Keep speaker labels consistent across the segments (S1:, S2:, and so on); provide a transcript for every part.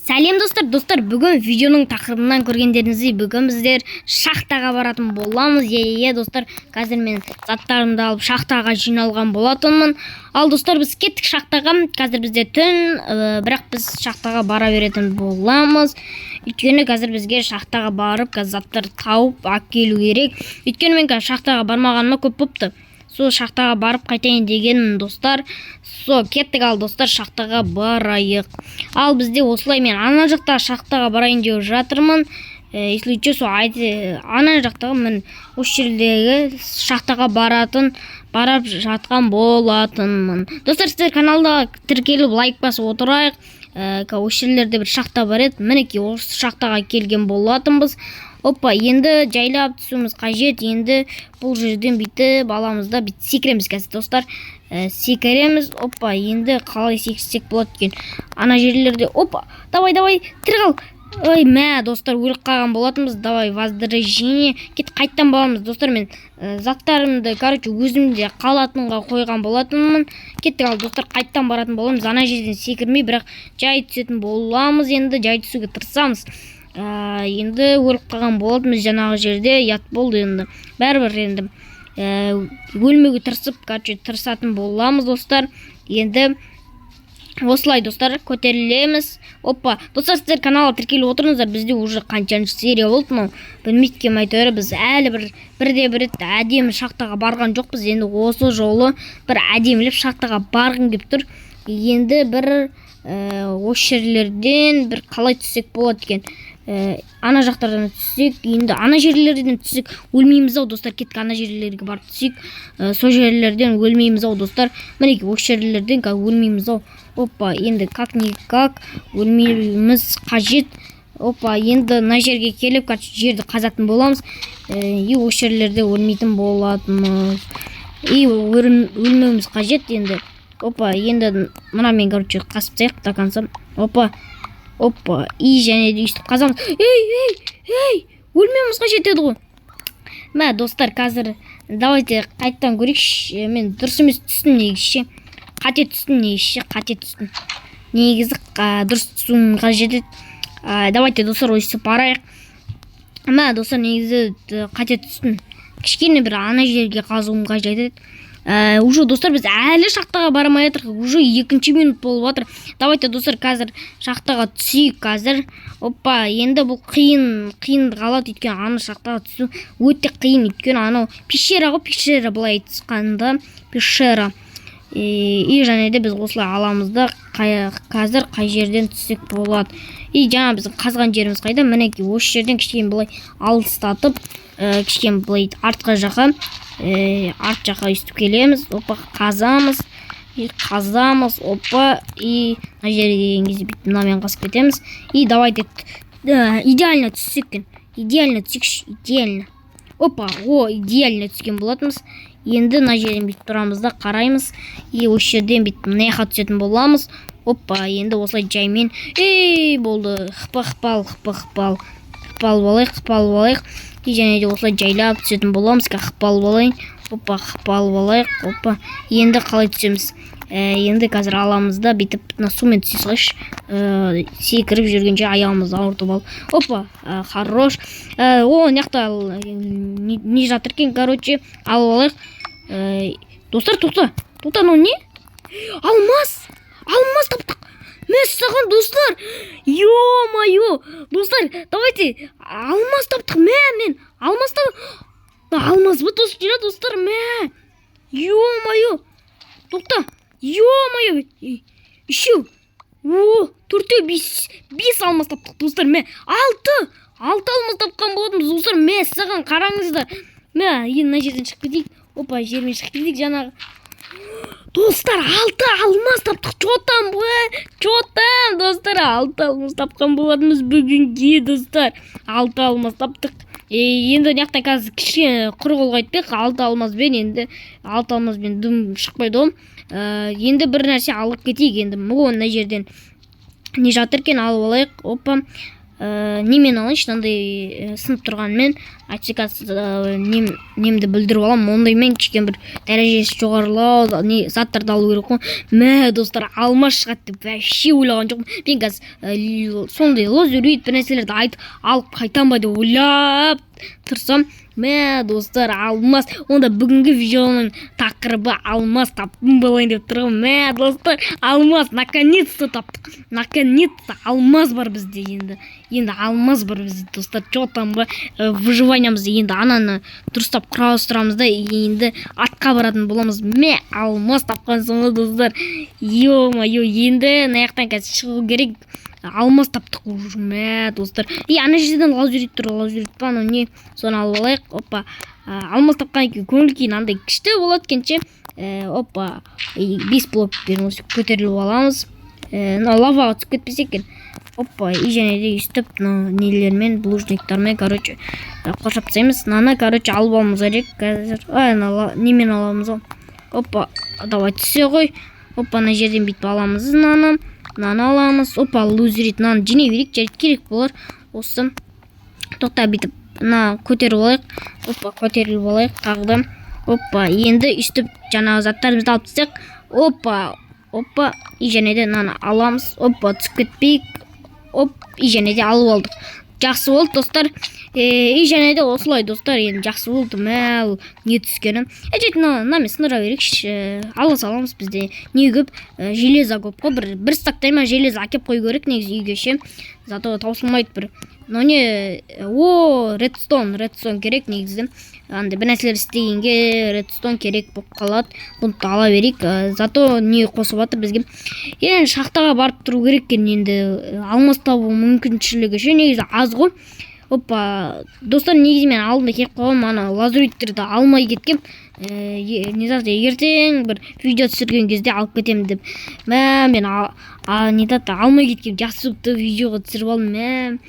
S1: Сәлем достар, бүгін видеоның тақырыбынан көргендеріңіздей бүгін біздер шахтаға баратын боламыз. Достар, қазір мен заттарымды алып шахтаға жиналған болатынмын. Ал достар, біз кеттік шахтаға. Қазір бізде түн, бірақ біз шахтаға бара беретін боламыз. Өйткені қазір бізге шахтаға барып, заттар тауып әкелу керек. Өйткені мен шахтаға бармағаныма көп болыпты. Сол шахтаға барып қайтайын деген достар. Кеттік, ал достар, шахтаға барайық. Ал бізде осылай мен ана жақта шахтаға барайын деп жатырмын. Если что, ана жақтағы мен осы жердегі шахтаға барып жатқан болатынмын. Достар, сіздер каналда тіркеліп лайк басып отырайық. Осы жерлерде бір шахта бар еді. Мінекей осы шахтаға келген болатынбыз. Енді жайлап түсуіміз қажет. Енді бұл жерден бүйтіп аламызда бүйтіп секіреміз қазір достар. Секіреміз. Енді қалай секірсек болады екен. Ана жерлерде. Давай, тірі қал. Достар, өліп қалған болатынбыз. Давай, воздержение. Кет қайттан боламыз достар. Мен заттарымды, өзімде қалатынға қойған болатынмын. Кеттік, ал достар, қайттан баратын боламыз. Ана жерден секірмей, бірақ жай түсетін боламыз. Енді жай түсуге тырысамыз. Енді өліп қалған болатынбыз жаңағы жерде. Ят болды енді. Бәрібір енді өлмеуге тырысатын боламыз достар. Енді осылай достар, көтерілеміз. Достар, сіздер каналға тіркеліп отырыңыздар. Бізде уже қаншаншы серия болды. Білмейткем әйтеуір біз әлі бірде әдемі шахтаға барған жоқпыз. Енді осы жолы бір әдемілеп шахтаға барғым келіп тұр. Енді бір осы жерлерден бір қалай түссек болады екен. Ана жақтардан түссек, енді ана жерлерден түссек өлмейміз ау достар. Кеттік, ана жерлерге барып түссек, сол жерлерден өлмейміз ау достар. Мінекей осы жерлерден өлмейміз ау. Енді как-никак өлмейміз қажет. Енді мына жерге келіп жерді қазатын боламыз. Осы жерлерде өлмейтін болатынбыз. Өлмеуіміз қажет енді. Енді мына мен қасып таяқ до конца. Және де үстіп қазамыз. Өлмеуіміз қажет еді ғой. Достар, қазір давайте қайттан көрейікші. Мен дұрыс емес түстім негізше. Қате түстім негізі дұрыс түсуім қажет еді. Давайте достар, өйстіп барайық. Достар, негізі қате түстім. Кішкене бір ана жерге қазуым қажет еді. Уже достар, біз әлі шахтаға бармай жатыр. Уже 2 минут болып жатыр. Давайте достар, қазір шахтаға түсейік қазір. Енді бұл қиын қалады. Өйткені ана шахтаға түсу өте қиын. Өйткені анау пещера ғой, пещера былай айтқанда пещера. Және де біз осылай аламызда қазір қай жерден түссек болады. Жаңа біздің қазған жеріміз қайда? Мінекей осы жерден кішкене былай алыстатып, кішкене былай арт жаққа өстіп келеміз. Қазамыз. Мына жерге келген кезде бүйтіп мынамен қасып кетеміз. Давайте идеально түссек. Идеально түсекші. Идеально. Идеально түскен болатынбыз. Енді мына жерден бүйтіп тұрамыз да қараймыз. Осы жерден бүйтіп мына жаққа түсетін боламыз. Енді осылай жаймен. Болды. Қыпал болайық. Және де осылай жайлап түсетін боламыз. Қыпал болайық. Енді қалай түсеміз? Енді қазір аламызда бүйтіп сумен түсе салайықшы. Секіріп жүргенше аяғымызды ауыртып ал. Хорош. Мынаяқта не жатыр екен, алып алайық. Достар, тоқта, ну не? Алмаз таптық. Саған достар. Ё-моё. Достар, давайте алмаз таптық. Мен алмаз таптық. Алмаз бұт достар. Ё-моё. Тоқта. Ё-моё. Үшеу. 4-5 алмаз таптық достар. 6 алмаз тапқан болатынбыз достар. Саған қараңыздар. Енді мына жерден шығып кетейік. Жермен шығып кетейік жаңағы. Достар, 6 алмаз таптық. Чотам достар. 6 алмаз тапқан болатынбыз бүгінге достар. 6 алмаз таптық. Енді мынаяқтан қазір кішкене құрғыл қайтпек. 6 алмазбен дым шықпайды ғой. Енді бір нәрсе алып кетейік. Енді мына жерден не жатыр екен, алып алайық. немен алайыншы, андай сынып тұрғанмен аттестация немді білдіріп аламын. Ондаймен кішкене бір дәрежесі жоғарылау заттарды алу керек қой. Мә достар, алмас шығады деп вообще ойлаған жоқпын. Мен қазір сондай лазурит бір нәрселерді айтып алып қайтам ба деп ойлап тұрсам, мә достар, алмас. Онда бүгінгі видеоның тақырыбы алмас таптым болайын деп тұрмын. Мә достар, алмас наконец-то таптық. Наконец-то алмас бар бізде енді. Енді алмас бар бізде достар. Что там ба выживаниямызды енді ананы дұрыстап құрастырамыз да енді атқа баратын боламыз. Мә алмас тапқан соң достар. Ё-моё, енді наяқтан қазір шығу керек. Алмас таптық уже. Мә достар. Ана жерден лазурит тұр, лазурит па, не соны алып алайық. Опа, алмас тапқан екен, көңіл кейін андай күшті болады кенше. Опа, 5 блок беріңіз, көтеріліп аламыз. Лаваға түсіп кетпесе екен. Опа, и және де үстіп нелермен, блужниктармен, короче, қоршап тастаймыз. Наны, короче, алып аламыз керек қазір. Немен аламыз ол. Опа, давай түсе ғой. Опа, ана жерден бүйтіп аламыз наны. Наны аламыз. Опа, лузерит, наны жинай берейік, жарайды керек болар. Осы. Тоқта бүйтіп, көтеріп алайық. Опа, көтеріп алайық, қағдам. Опа, енді үстіп жаңағы заттарымызды алып тастайық. Опа, и және де наны аламыз. Опа, түсіп кетпейік. И және де алып алдық. Жақсы болды достар. И және де осылай достар, енді жақсы болды. Мәл не түскені. Әжет нами сындыра берейікші. Ала саламыз бізде. Не көп? Железа көп қой. Бір стактайма железа әкеп қой көрек негізі үйге ше. Зато таусылмайды бір. Но не, редстон керек негізі. Андай бір нәрселер істегенге редстон керек болып қалады. Бұны ала берейік. Зато не қосып жатыр бізге. Енді шахтаға барып тұру керек екен, енді алмас табу мүмкіншілігі ше негізі аз ғой. Опа, достар, негізі мен алдында келіп қалғам, ана лазуриттерді алмай кеткем. Не заты ертең бір видео түсірген кезде алып кетемін деп. Мен алмай кеткем, жақсы өтті видеоға түсіріп алдым.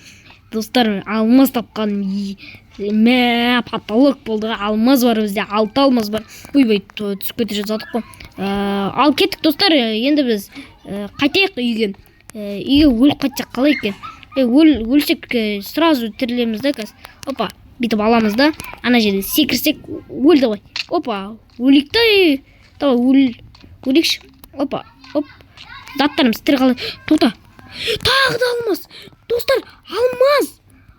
S1: Достар, алмас тапқан. Потолок болды. Алмаз бар бізде, 6 алмаз бар. Ойбай, түсіп кете жазадық қой. Ал кеттік достар, енді біз қайтайық үйге. Үйге өліп қайтсақ қалай екен? Өлсек сразу тірілеміз да қазір. Опа, бүйтіп аламыз да. Ана жерде секірсек өлді ғой. Опа, өлік та. Давай өлікші. Опа, заттарымыз тірі қалай. Тоқта. Тағы да алмаз. Достар,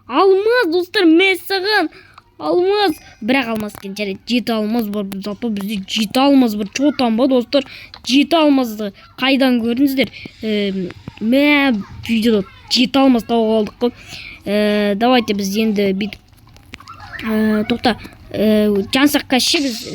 S1: алмаз достар, мәссаған. Алмаз. Бірақ алмаз екен, жарайды. 7 алмаз бар. Зато бізде 7 алмаз бар. Чотан ба достар? 7 алмазды қайдан көрдіңіздер? Видеода 7 алмаз тауып алдық қой. Давайте біз енді бүйтіп. Тоқта. Жансаққа ше біз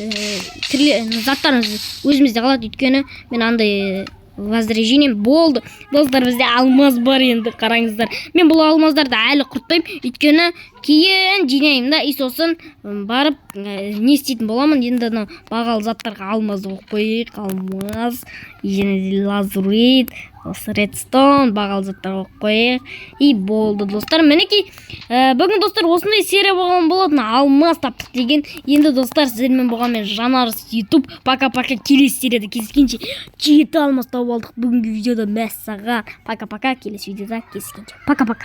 S1: заттарымыз өзімізде қалады, өйткені мен андай возреждением болды. Достар, бізде алмаз бар енді, қараңыздар. Мен бұл алмаздарды әлі құртпаймын, өйткені кейін жинаймын да, и сосын барып не істейтін боламын. Енді бағалы заттарға алмазды қойып қойық. Алмаз, және де лазурит, редстон, бағалы заттарға қойық. И болды достар. Мінекей бүгін достар осындай серия болған болатын, алмаз таптық деген. Енді достар, сіздермен болған мен Жанарыс YouTube. Пока-пока, келесі серияда кездескенше 7 алмаз тауып алдық бүгінгі видеода. Мәссаған. Пока-пока, келесі видеода кездескенше. Пока-пока.